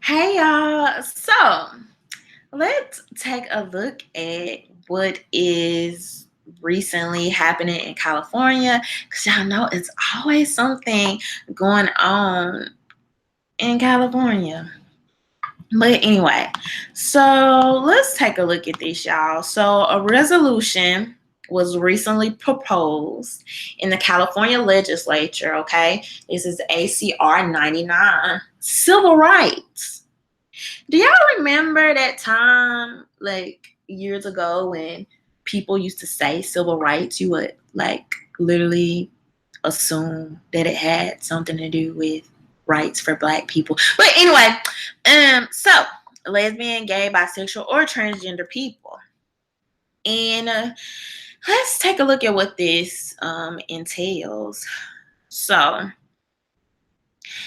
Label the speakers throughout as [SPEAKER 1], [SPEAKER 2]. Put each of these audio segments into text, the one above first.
[SPEAKER 1] Hey y'all. So let's take a look at what is recently happening in California. Because y'all know it's always something going on in California. But anyway, so let's take a look at this, y'all. So a resolution was recently proposed in the California legislature, okay? This is ACR 99, civil rights. Do y'all remember that time, like years ago, when people used to say civil rights? You would like literally assume that it had something to do with rights for Black people. But anyway, so lesbian, gay, bisexual, or transgender people, and let's take a look at what this entails. So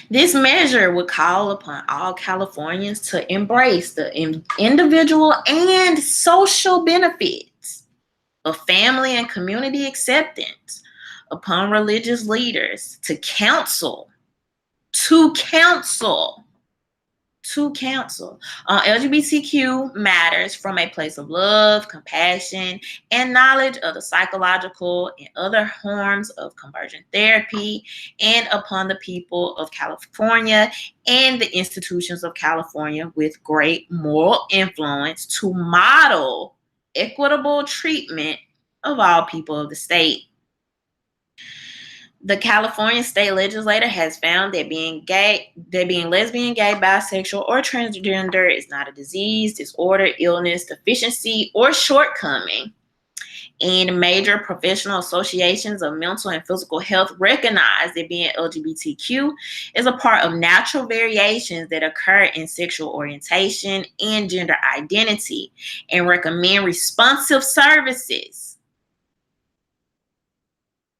[SPEAKER 1] this measure would call upon all Californians to embrace the individual and social benefits of family and community acceptance, upon religious leaders to counsel on LGBTQ matters from a place of love, compassion, and knowledge of the psychological and other forms of conversion therapy, and upon the people of California and the institutions of California with great moral influence to model equitable treatment of all people of the state. The California state legislature has found that being lesbian, gay, bisexual, or transgender is not a disease, disorder, illness, deficiency, or shortcoming. And major professional associations of mental and physical health recognize that being LGBTQ is a part of natural variations that occur in sexual orientation and gender identity, and recommend responsive services.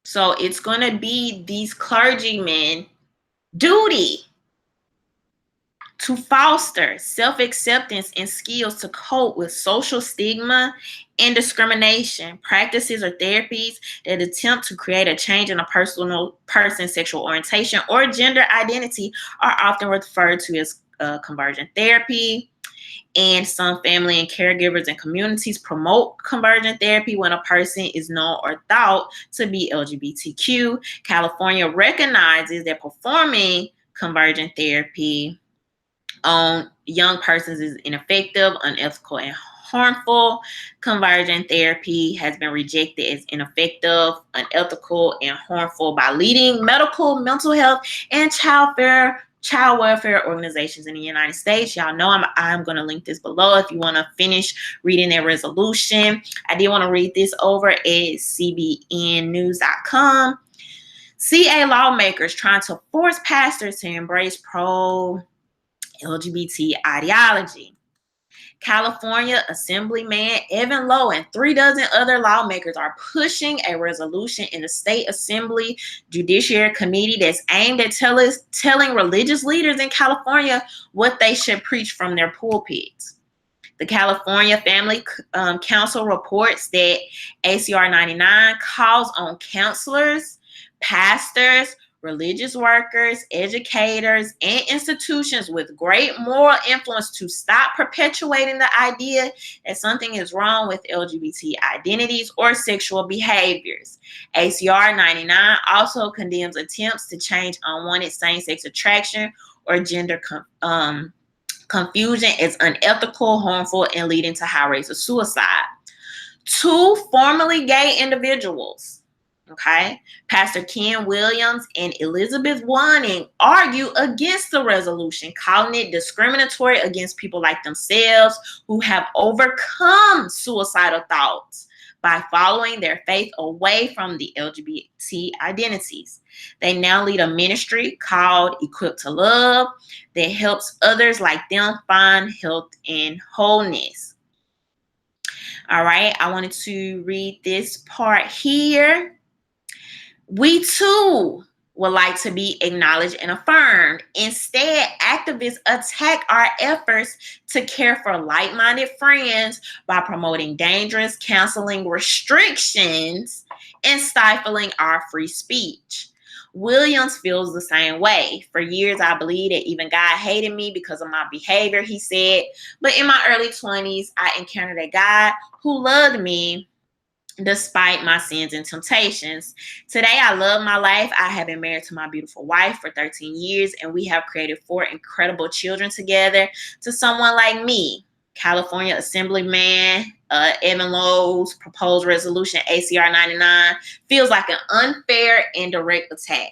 [SPEAKER 1] So it's going to be these clergymen' duty to foster self-acceptance and skills to cope with social stigma and discrimination. Practices or therapies that attempt to create a change in a person's sexual orientation or gender identity are often referred to as conversion therapy. And some family and caregivers and communities promote conversion therapy when a person is known or thought to be LGBTQ. California recognizes that performing conversion therapy on young persons is ineffective, unethical, and harmful. Conversion therapy has been rejected as ineffective, unethical, and harmful by leading medical, mental health, and child welfare organizations in the United States. Y'all know I'm going to link this below if you want to finish reading their resolution. I did want to read this over at cbnnews.com. CA lawmakers trying to force pastors to embrace pro-LGBT ideology. California Assemblyman Evan Lowe and 3 dozen other lawmakers are pushing a resolution in the State Assembly Judiciary Committee that's aimed at telling religious leaders in California what they should preach from their pulpits. The California Family Council reports that ACR 99 calls on counselors, pastors, religious workers, educators, and institutions with great moral influence to stop perpetuating the idea that something is wrong with LGBT identities or sexual behaviors. ACR 99 also condemns attempts to change unwanted same-sex attraction or gender confusion as unethical, harmful, and leading to high rates of suicide. 2 formerly gay individuals, okay, Pastor Ken Williams and Elizabeth Wanning, argue against the resolution, calling it discriminatory against people like themselves who have overcome suicidal thoughts by following their faith away from the LGBT identities. They now lead a ministry called Equipped to Love that helps others like them find health and wholeness. All right, I wanted to read this part here. We too would like to be acknowledged and affirmed. Instead, activists attack our efforts to care for like-minded friends by promoting dangerous counseling restrictions and stifling our free speech. Williams feels the same way. For years, I believed that even God hated me because of my behavior, he said. But in my early 20s, I encountered a God who loved me despite my sins and temptations. Today, I love my life. I have been married to my beautiful wife for 13 years, and we have created 4 incredible children together. To someone like me, California Assemblyman Evan Lowe's proposed resolution ACR 99 feels like an unfair and direct attack.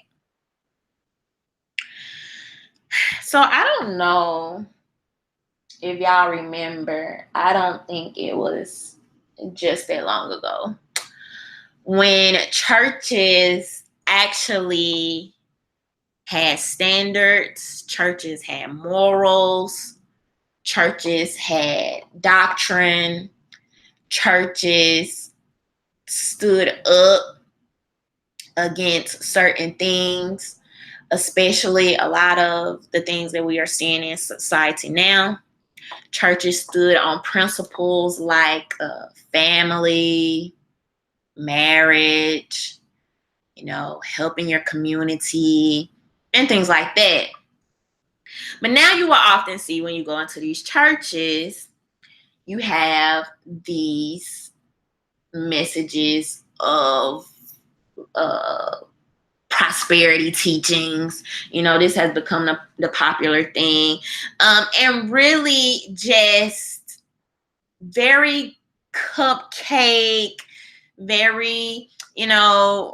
[SPEAKER 1] So I don't know if y'all remember, I don't think it was just that long ago, when churches actually had standards, churches had morals, churches had doctrine, churches stood up against certain things, especially a lot of the things that we are seeing in society now. Churches stood on principles like family, marriage, helping your community, and things like that. But now you will often see when you go into these churches, you have these messages of prosperity teachings. This has become the popular thing. And really just very cupcake, very,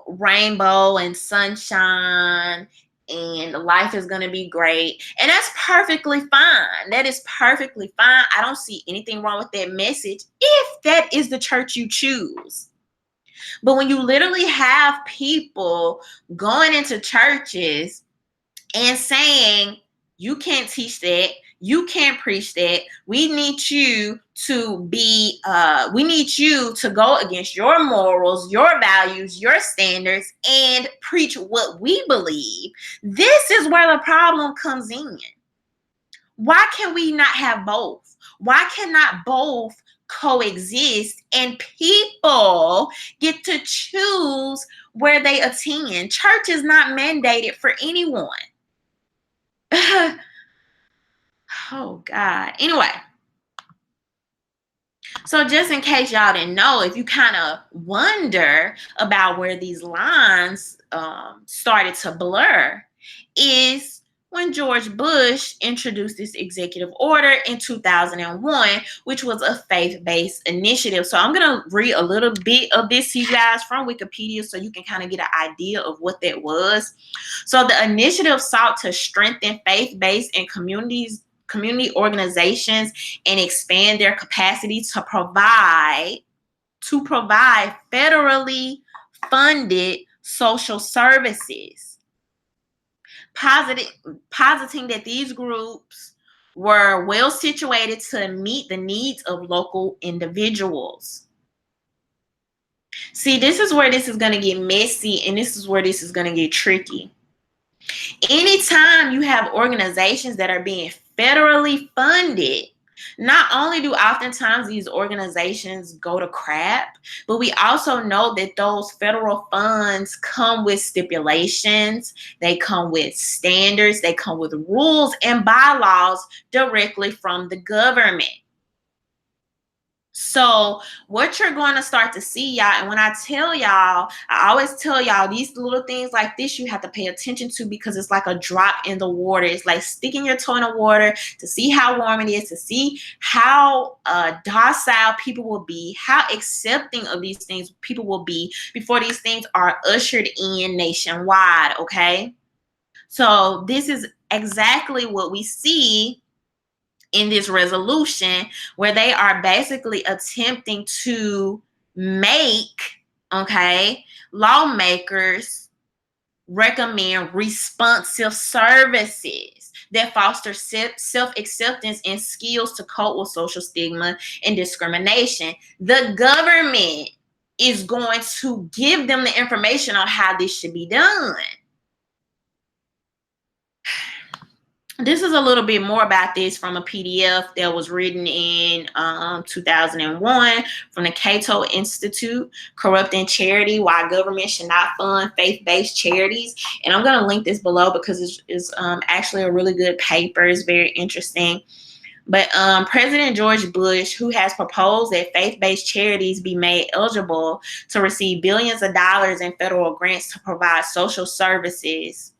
[SPEAKER 1] rainbow and sunshine, and life is going to be great. And that's perfectly fine. That is perfectly fine. I don't see anything wrong with that message if that is the church you choose. But when you literally have people going into churches and saying, you can't teach that, you can't preach that, we need you to go against your morals, your values, your standards, and preach what we believe. This is where the problem comes in. Why can we not have both? Why cannot both coexist and people get to choose where they attend? Church is not mandated for anyone. Oh, God. Anyway, so just in case y'all didn't know, if you kind of wonder about where these lines started to blur, is when George Bush introduced this executive order in 2001, which was a faith-based initiative. So I'm going to read a little bit of this to you guys from Wikipedia so you can kind of get an idea of what that was. So the initiative sought to strengthen faith-based and community organizations and expand their capacity to provide federally funded social services, positing that these groups were well situated to meet the needs of local individuals. See, this is where this is going to get messy, and this is where this is going to get tricky. Anytime you have organizations that are being federally funded, not only do oftentimes these organizations go to crap, but we also know that those federal funds come with stipulations, they come with standards, they come with rules and bylaws directly from the government. So what you're going to start to see, y'all, and when I tell y'all, I always tell y'all these little things like this you have to pay attention to, because it's like a drop in the water. It's like sticking your toe in the water to see how warm it is, to see how docile people will be, how accepting of these things people will be before these things are ushered in nationwide, okay? So this is exactly what we see in this resolution, where they are basically attempting to make, lawmakers recommend responsive services that foster self-acceptance and skills to cope with social stigma and discrimination. The government is going to give them the information on how this should be done. This is a little bit more about this from a PDF that was written in 2001 from the Cato Institute, Corrupting Charity, Why Government Should Not Fund Faith-Based Charities. And I'm going to link this below because it's actually a really good paper. It's very interesting. But President George Bush, who has proposed that faith-based charities be made eligible to receive billions of dollars in federal grants to provide social services,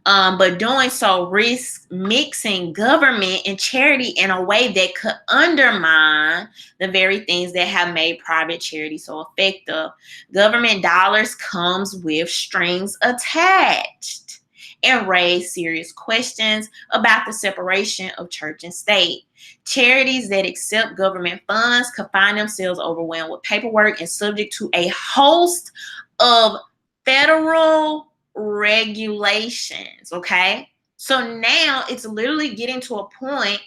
[SPEAKER 1] but doing so risks mixing government and charity in a way that could undermine the very things that have made private charity so effective. Government dollars comes with strings attached and raise serious questions about the separation of church and state. Charities that accept government funds could find themselves overwhelmed with paperwork and subject to a host of federal regulations. Okay, so now it's literally getting to a point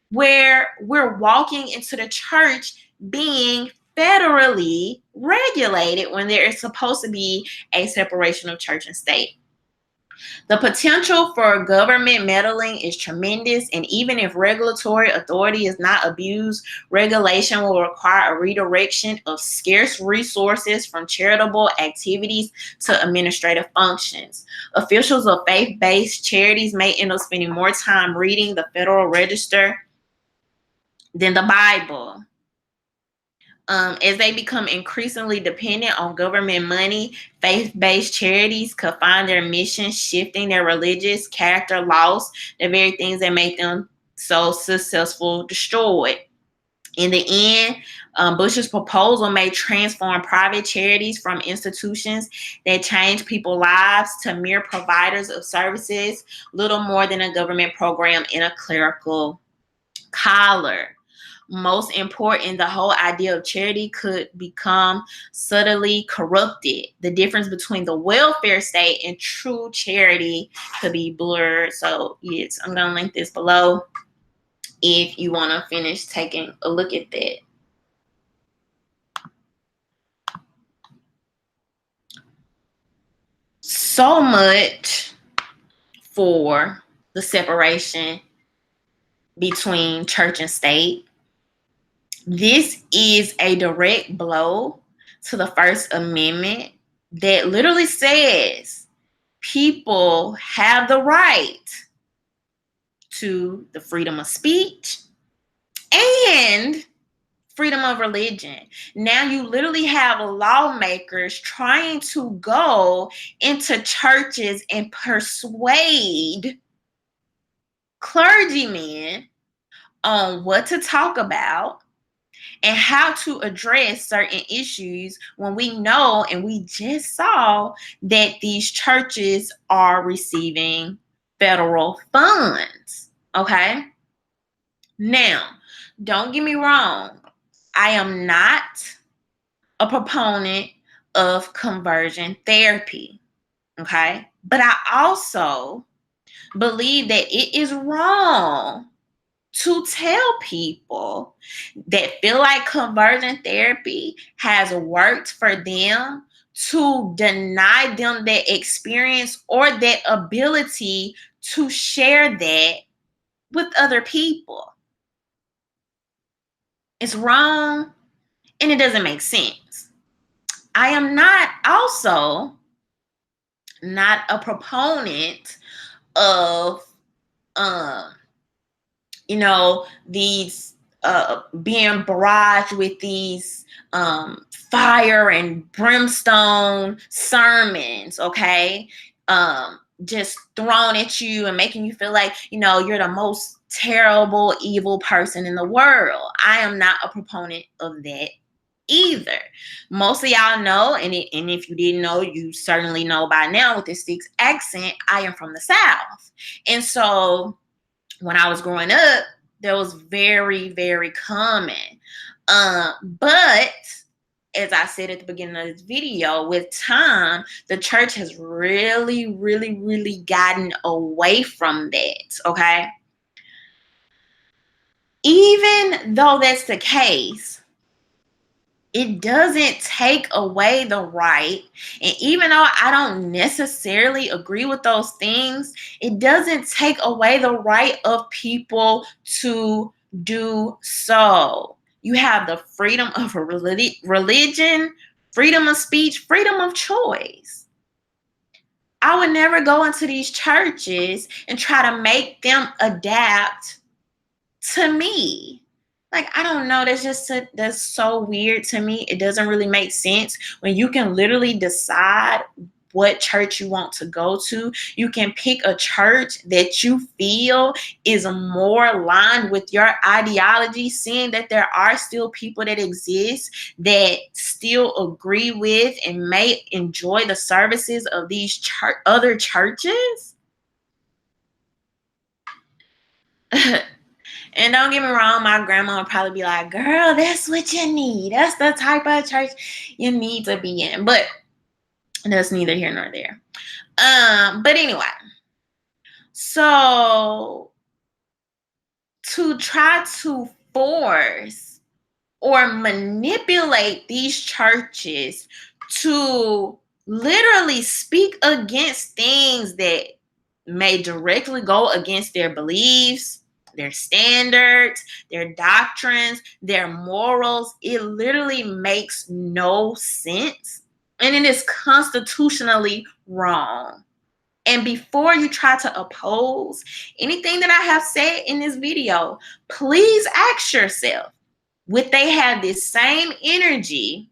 [SPEAKER 1] where we're walking into the church being federally regulated when there is supposed to be a separation of church and state. The potential for government meddling is tremendous, and even if regulatory authority is not abused, regulation will require a redirection of scarce resources from charitable activities to administrative functions. Officials of faith-based charities may end up spending more time reading the Federal Register than the Bible. As they become increasingly dependent on government money, faith-based charities could find their mission shifting, their religious character lost, the very things that make them so successful destroyed. In the end, Bush's proposal may transform private charities from institutions that change people's lives to mere providers of services, little more than a government program in a clerical collar. Most important, the whole idea of charity could become subtly corrupted. The difference between the welfare state and true charity could be blurred. So, yes, I'm going to link this below if you want to finish taking a look at that. So much for the separation between church and state. This is a direct blow to the First Amendment that literally says people have the right to the freedom of speech and freedom of religion. Now you literally have lawmakers trying to go into churches and persuade clergymen on what to talk about and how to address certain issues when we know and we just saw that these churches are receiving federal funds. Okay? Now, don't get me wrong. I am not a proponent of conversion therapy. Okay? But I also believe that it is wrong to tell people that feel like conversion therapy has worked for them to deny them that experience or that ability to share that with other people. It's wrong and it doesn't make sense. I am also not a proponent of these being barraged with these fire and brimstone sermons, okay? Just thrown at you and making you feel like, you're the most terrible, evil person in the world. I am not a proponent of that either. Most of y'all know, and if you didn't know, you certainly know by now with this thick accent, I am from the South. And so when I was growing up, that was very, very common. But as I said at the beginning of this video, with time, the church has really, really, really gotten away from that, okay? Even though that's the case, it doesn't take away the right. And even though I don't necessarily agree with those things, it doesn't take away the right of people to do so. You have the freedom of a religion, freedom of speech, freedom of choice. I would never go into these churches and try to make them adapt to me. Like, I don't know. That's so weird to me. It doesn't really make sense when you can literally decide what church you want to go to. You can pick a church that you feel is more aligned with your ideology, seeing that there are still people that exist that still agree with and may enjoy the services of these other churches. And don't get me wrong, my grandma would probably be like, girl, that's what you need. That's the type of church you need to be in. But that's neither here nor there. But anyway, so to try to force or manipulate these churches to literally speak against things that may directly go against their beliefs, their standards, their doctrines, their morals, it literally makes no sense. And it is constitutionally wrong. And before you try to oppose anything that I have said in this video, please ask yourself, would they have this same energy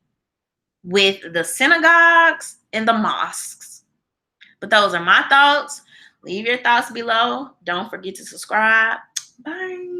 [SPEAKER 1] with the synagogues and the mosques? But those are my thoughts. Leave your thoughts below. Don't forget to subscribe. Bye.